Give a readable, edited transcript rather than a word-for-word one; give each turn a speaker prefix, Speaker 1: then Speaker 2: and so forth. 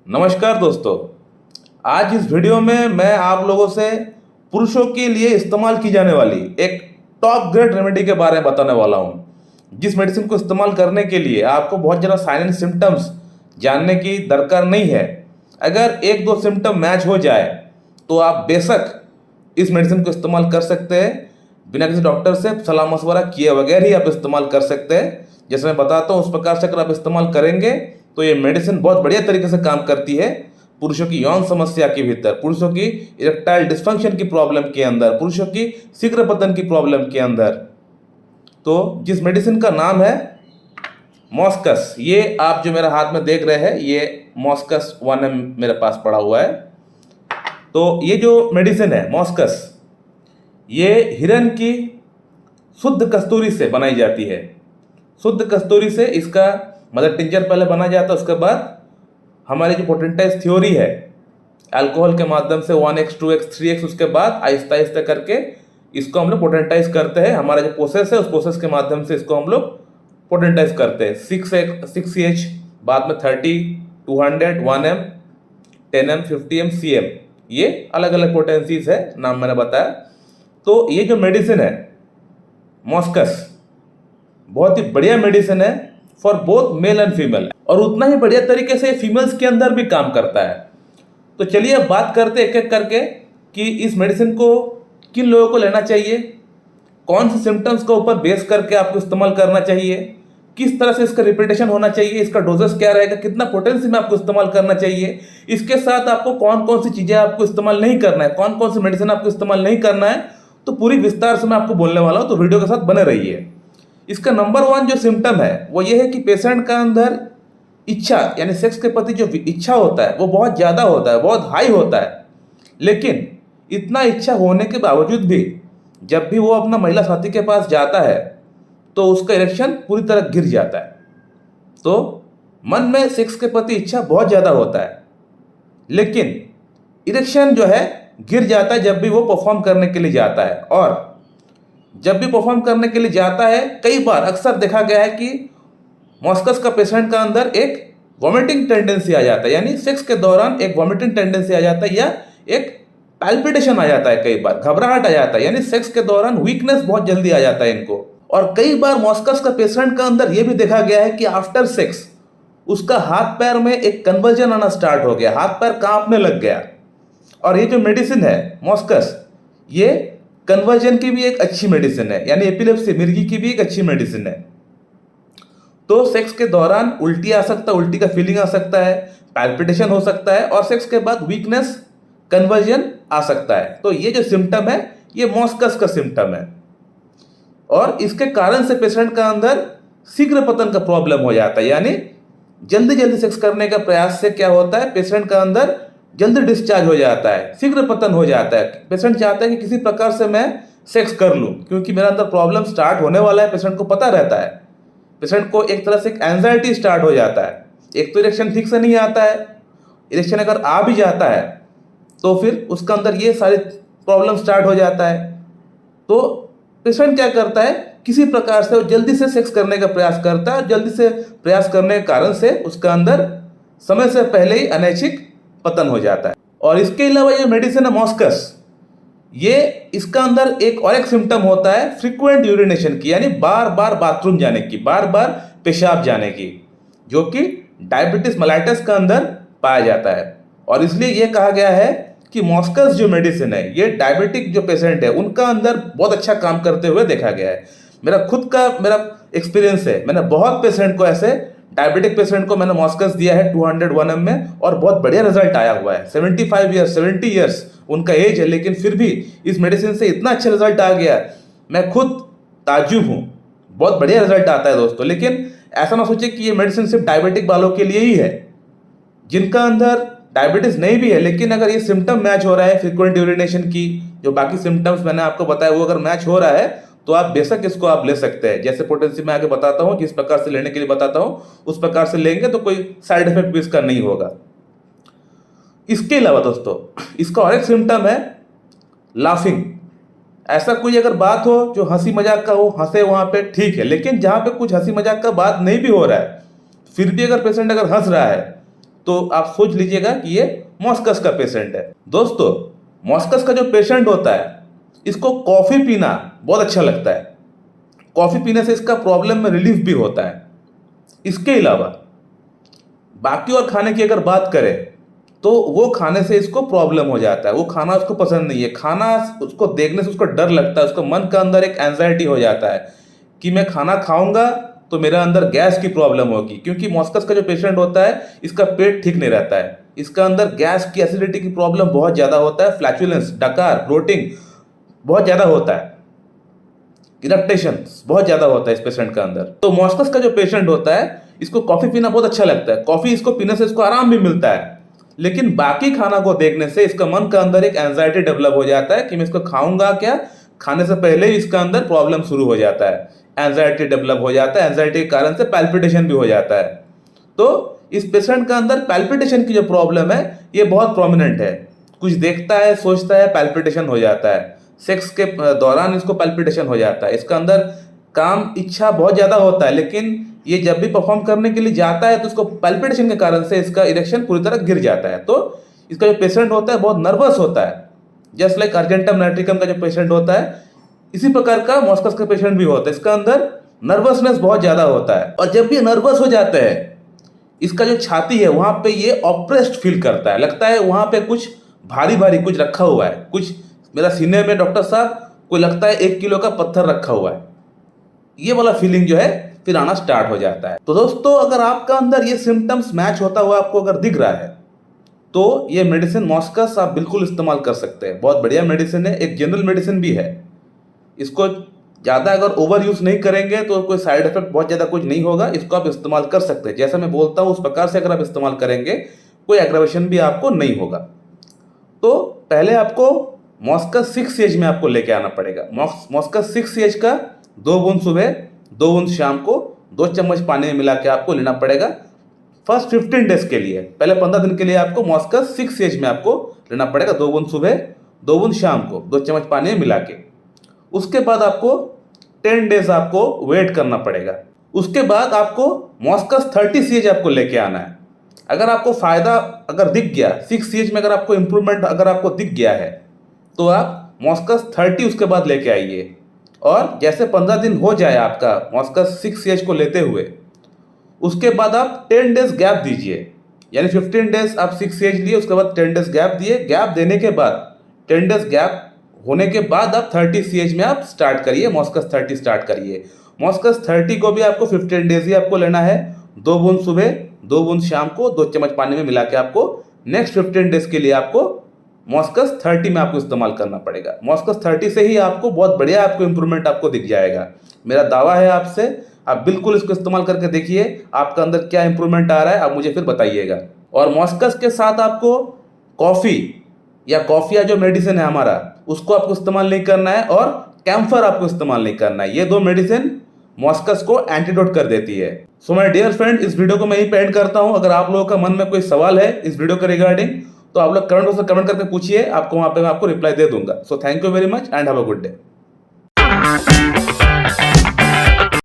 Speaker 1: नमस्कार दोस्तों। आज इस वीडियो में मैं आप लोगों से पुरुषों के लिए इस्तेमाल की जाने वाली एक टॉप ग्रेड रेमेडी के बारे में बताने वाला हूं, जिस मेडिसिन को इस्तेमाल करने के लिए आपको बहुत ज़्यादा साइन एंड सिम्टम्स जानने की दरकार नहीं है। अगर एक दो सिम्टम मैच हो जाए तो आप बेशक इस मेडिसिन को इस्तेमाल कर सकते हैं। बिना किसी डॉक्टर से सलाह मशवरा किए बगैर ही आप इस्तेमाल कर सकते हैं। जैसे मैं बताता हूँ उस प्रकार से अगर आप इस्तेमाल करेंगे तो ये मेडिसिन बहुत बढ़िया तरीके से काम करती है। पुरुषों की यौन समस्या के भीतर, पुरुषों की इरेक्टाइल डिस्फंक्शन की प्रॉब्लम के अंदर, पुरुषों की शीघ्र पतन की प्रॉब्लम के अंदर, तो जिस मेडिसिन का नाम है मॉस्कस, ये आप जो मेरे हाथ में देख रहे हैं ये मॉस्कस 1M मेरे पास पड़ा हुआ है। तो ये जो मेडिसिन है मॉस्कस, ये हिरन की शुद्ध कस्तूरी से बनाई जाती है। शुद्ध कस्तूरी से इसका मदर टिंचर पहले बना जाता है। उसके बाद हमारी जो पोटेंटाइज थ्योरी है अल्कोहल के माध्यम से 1x 2x 3x, उसके बाद आहिस्ता आहिस्ता करके इसको हम लोग पोटेंटाइज करते हैं। हमारा जो प्रोसेस है उस प्रोसेस के माध्यम से इसको हम लोग पोटेंटाइज करते हैं। 6CH, बाद में 30, 200, 1M, 10M, 50M, CM, ये अलग अलग पोटेंसीज है, नाम मैंने बताया। तो ये जो मेडिसिन है मॉस्कस बहुत ही बढ़िया मेडिसिन है for both male and female, और उतना ही बढ़िया तरीके से फीमेल्स के अंदर भी काम करता है। तो चलिए अब बात करते एक एक करके कि इस मेडिसिन को किन लोगों को लेना चाहिए, कौन से सिम्टम्स के ऊपर बेस करके आपको इस्तेमाल करना चाहिए, किस तरह से इसका रिपीटेशन होना चाहिए, इसका डोजेस क्या रहेगा, कितना पोटेंसी में आपको इस्तेमाल करना चाहिए, इसके साथ आपको कौन कौन सी चीज़ें आपको इस्तेमाल नहीं करना है, कौन कौन सी मेडिसिन आपको इस्तेमाल नहीं करना है, तो पूरी विस्तार से मैं आपको बोलने वाला हूँ। तो वीडियो के साथ बने रहिए। इसका नंबर 1 जो सिम्टम है वो ये है कि पेशेंट का अंदर इच्छा, यानी सेक्स के प्रति जो इच्छा होता है वो बहुत ज़्यादा होता है, बहुत हाई होता है। लेकिन इतना इच्छा होने के बावजूद भी जब भी वो अपना महिला साथी के पास जाता है तो उसका इरेक्शन पूरी तरह गिर जाता है। तो मन में सेक्स के प्रति इच्छा बहुत ज़्यादा होता है, लेकिन इरेक्शन जो है गिर जाता है जब भी वो परफॉर्म करने के लिए जाता है। और जब भी परफॉर्म करने के लिए जाता है, कई बार अक्सर देखा गया है कि मॉस्कस का पेशेंट का अंदर एक वॉमिटिंग टेंडेंसी आ जाता है, यानी सेक्स के दौरान एक वॉमिटिंग टेंडेंसी आ जाता है, या एक पैल्पिटेशन आ जाता है, कई बार घबराहट आ जाता है, यानी सेक्स के दौरान वीकनेस बहुत जल्दी आ जाता है इनको। और कई बार मॉस्कस का पेशेंट का अंदर यह भी देखा गया है कि आफ्टर सेक्स उसका हाथ पैर में एक कन्वर्जन आना स्टार्ट हो गया, हाथ पैर कांपने लग गया। और ये जो मेडिसिन है मॉस्कस, ये कन्वर्जन की भी एक अच्छी मेडिसिन है, यानी एपिलेप्सी, मिर्गी की भी एक अच्छी मेडिसिन है। तो सेक्स के दौरान उल्टी आ सकता है, उल्टी का फीलिंग आ सकता है, पैल्पिटेशन हो सकता है, और सेक्स के बाद वीकनेस, कन्वर्जन आ सकता है। तो ये जो सिम्टम है ये मॉस्कस का सिम्टम है, और इसके कारण से पेशेंट का अंदर शीघ्र पतन का प्रॉब्लम हो जाता है, यानी जल्दी जल्दी सेक्स करने का प्रयास से क्या होता है, पेशेंट का अंदर जल्दी डिस्चार्ज हो जाता है, शीघ्र पतन हो जाता है। पेशेंट चाहता है कि किसी प्रकार से मैं सेक्स कर लूं, क्योंकि मेरा अंदर प्रॉब्लम स्टार्ट होने वाला है, पेशेंट को पता रहता है। पेशेंट को एक तरह से एक एंजाइटी स्टार्ट हो जाता है। एक तो इरेक्शन ठीक से नहीं आता है, इरेक्शन अगर आ भी जाता है तो फिर उसका अंदर ये सारी प्रॉब्लम स्टार्ट हो जाता है। तो पेशेंट क्या करता है, किसी प्रकार से जल्दी से सेक्स करने का प्रयास करता है, और जल्दी से प्रयास करने के कारण से उसका अंदर समय से पहले ही अनैच्छिक पतन हो जाता है। और इसके अलावा ये मेडिसिन है मॉस्कस, ये इसका अंदर एक और एक सिम्टम होता है फ्रीक्वेंट यूरिनेशन की, यानी बार बार बाथरूम जाने की, बार बार पेशाब जाने की, जो कि डायबिटीज मेलाइटस का अंदर पाया जाता है। और इसलिए ये कहा गया है कि मॉस्कस जो मेडिसिन है ये डायबिटिक जो पेशेंट है उनका अंदर बहुत अच्छा काम करते हुए देखा गया है। मेरा एक्सपीरियंस है, मैंने बहुत पेशेंट को, ऐसे डायबिटिक पेशेंट को मैंने मॉस्कस दिया है 200 1M में, और बहुत बढ़िया रिजल्ट आया हुआ है। 75 ईयर्स 70 ईयर्स उनका एज है, लेकिन फिर भी इस मेडिसिन से इतना अच्छा रिजल्ट आ गया, मैं खुद ताज्जुब हूँ। बहुत बढ़िया रिजल्ट आता है दोस्तों। लेकिन ऐसा ना सोचे कि ये मेडिसिन सिर्फ डायबिटिक वालों के लिए ही है। जिनका अंदर डायबिटीज नहीं भी है, लेकिन अगर ये सिम्टम मैच हो रहा है फ्रीक्वेंट यूरिनेशन की, जो बाकी सिम्टम्स मैंने आपको बताया वो अगर मैच हो रहा है, तो आप बेशक इसको आप ले सकते हैं। जैसे पोटेंसी मैं आगे बताता हूँ, जिस प्रकार से लेने के लिए बताता हूँ उस प्रकार से लेंगे तो कोई साइड इफेक्ट भी इसका नहीं होगा। इसके अलावा दोस्तों इसका और एक सिम्टम है लाफिंग। ऐसा कोई अगर बात हो जो हंसी मजाक का हो, हंसे वहां पे ठीक है, लेकिन जहां पे कुछ हंसी मजाक का बात नहीं भी हो रहा है, फिर भी अगर पेशेंट अगर हंस रहा है तो आप सोच लीजिएगा कि ये मॉस्कस का पेशेंट है। दोस्तों, मॉस्कस का जो पेशेंट होता है, इसको कॉफ़ी पीना बहुत अच्छा लगता है। कॉफ़ी पीने से इसका प्रॉब्लम में रिलीफ भी होता है। इसके अलावा बाकी और खाने की अगर बात करें तो वो खाने से इसको प्रॉब्लम हो जाता है, वो खाना उसको पसंद नहीं है, खाना उसको देखने से उसको डर लगता है, उसको मन के अंदर एक एंजाइटी हो जाता है कि मैं खाना खाऊंगा तो मेरा अंदर गैस की प्रॉब्लम होगी। क्योंकि मॉस्कस का जो पेशेंट होता है, इसका पेट ठीक नहीं रहता है, इसका अंदर गैस की एसिडिटी की प्रॉब्लम बहुत ज़्यादा होता है, फ्लैचुलेंस, डकार, ब्लोटिंग बहुत ज़्यादा होता है, इरेक्टेशन बहुत ज़्यादा होता है इस पेशेंट का अंदर। तो मॉस्कस का जो पेशेंट होता है, इसको कॉफ़ी पीना बहुत अच्छा लगता है, कॉफ़ी इसको पीने से इसको आराम भी मिलता है, लेकिन बाकी खाना को देखने से इसका मन के अंदर एक एंजाइटी डेवलप हो जाता है कि मैं इसको खाऊंगा क्या, खाने से पहले ही इसका अंदर प्रॉब्लम शुरू हो जाता है, एंजाइटी डेवलप हो जाता है, एंजाइटी के कारण से पैल्पिटेशन भी हो जाता है। तो इस पेशेंट का अंदर पैल्पिटेशन की जो प्रॉब्लम है, ये बहुत प्रोमिनेंट है। कुछ देखता है, सोचता है, पैल्पिटेशन हो जाता है, सेक्स के दौरान इसको पैल्पिटेशन हो जाता है, इसका अंदर काम इच्छा बहुत ज़्यादा होता है, लेकिन ये जब भी परफॉर्म करने के लिए जाता है तो उसको पैल्पिटेशन के कारण से इसका इरेक्शन पूरी तरह गिर जाता है। तो इसका जो पेशेंट होता है बहुत नर्वस होता है, जस्ट लाइक अर्जेंटम नाइट्रिकम का जो पेशेंट होता है, इसी प्रकार का मॉस्कस का पेशेंट भी होता है। इसका अंदर नर्वसनेस बहुत ज़्यादा होता है, और जब ये नर्वस हो जाता है, इसका जो छाती है वहाँ पे ये ऑप्रेस्ड फील करता है, लगता है वहाँ पे कुछ भारी भारी कुछ रखा हुआ है, कुछ मेरा सीने में डॉक्टर साहब कोई लगता है 1 किलो का पत्थर रखा हुआ है, ये वाला फीलिंग जो है फिर आना स्टार्ट हो जाता है। तो दोस्तों, अगर आपका अंदर ये सिम्टम्स मैच होता हुआ आपको अगर दिख रहा है, तो ये मेडिसिन मॉस्कस आप बिल्कुल इस्तेमाल कर सकते हैं, बहुत बढ़िया मेडिसिन है, एक जनरल मेडिसिन भी है। इसको ज़्यादा अगर ओवर यूज़ नहीं करेंगे तो कोई साइड इफेक्ट बहुत ज़्यादा कुछ नहीं होगा, इसको आप इस्तेमाल कर सकते हैं। जैसा मैं बोलता हूँ उस प्रकार से अगर आप इस्तेमाल करेंगे, कोई एग्रावेशन भी आपको नहीं होगा। तो पहले आपको मॉस्कस 6CH में आपको लेके आना पड़ेगा। मॉस्कस 6CH का 2 बूंद सुबह, 2 बूंद शाम को 2 चम्मच पानी में मिला के आपको लेना पड़ेगा फर्स्ट 15 डेज के लिए। पहले 15 दिन के लिए आपको मॉस्कस 6CH में आपको लेना पड़ेगा, 2 बूंद सुबह, 2 बूंद शाम को, 2 चम्मच पानी में मिला के। उसके बाद आपको 10 डेज आपको वेट करना पड़ेगा। उसके बाद आपको मॉस्कस 30CH आपको लेके आना है। अगर आपको फ़ायदा अगर दिख गया 6CH में, अगर आपको इम्प्रूवमेंट अगर आपको दिख गया है, तो आप मॉस्कस 30 उसके बाद लेके आइए। और जैसे 15 दिन हो जाए आपका मॉस्कस 6CH को लेते हुए, उसके बाद आप 10 डेज गैप दीजिए, यानी 15 डेज आप 6CH लिए, उसके बाद 10 डेज गैप दिए। गैप देने के बाद 10 डेज गैप होने के बाद आप 30CH में आप स्टार्ट करिए, मॉस्कस 30 स्टार्ट करिए। मॉस्कस 30 को भी आपको 15 डेज ही आपको लेना है, 2 बूंद सुबह, 2 बूंद शाम को, 2 चम्मच पानी में मिला के आपको नेक्स्ट 15 डेज के लिए आपको मॉस्कस 30 में आपको इस्तेमाल करना पड़ेगा। मॉस्कस 30 से ही आपको बहुत बढ़िया आपको इंप्रूवमेंट आपको दिख जाएगा। मेरा दावा है आपसे, आप बिल्कुल इसको इस्तेमाल करके देखिए, आपका अंदर क्या इंप्रूवमेंट आ रहा है, आप मुझे फिर बताइएगा। और मॉस्कस के साथ आपको कॉफ़ी या कॉफिया जो मेडिसिन है हमारा, उसको आपको इस्तेमाल नहीं करना है, और कैम्फर आपको इस्तेमाल नहीं करना है। ये 2 मेडिसिन मॉस्कस को एंटीडोट कर देती है। सो माय डियर फ्रेंड, इस वीडियो को मैं यहीं पे एंड करता हूं। अगर आप लोगों का मन में कोई सवाल है इस वीडियो के रिगार्डिंग, तो आप लोग कमेंट बॉक्स में कमेंट करके पूछिए, आपको वहां पे मैं आपको रिप्लाई दे दूंगा। So thank you very much and have a good day.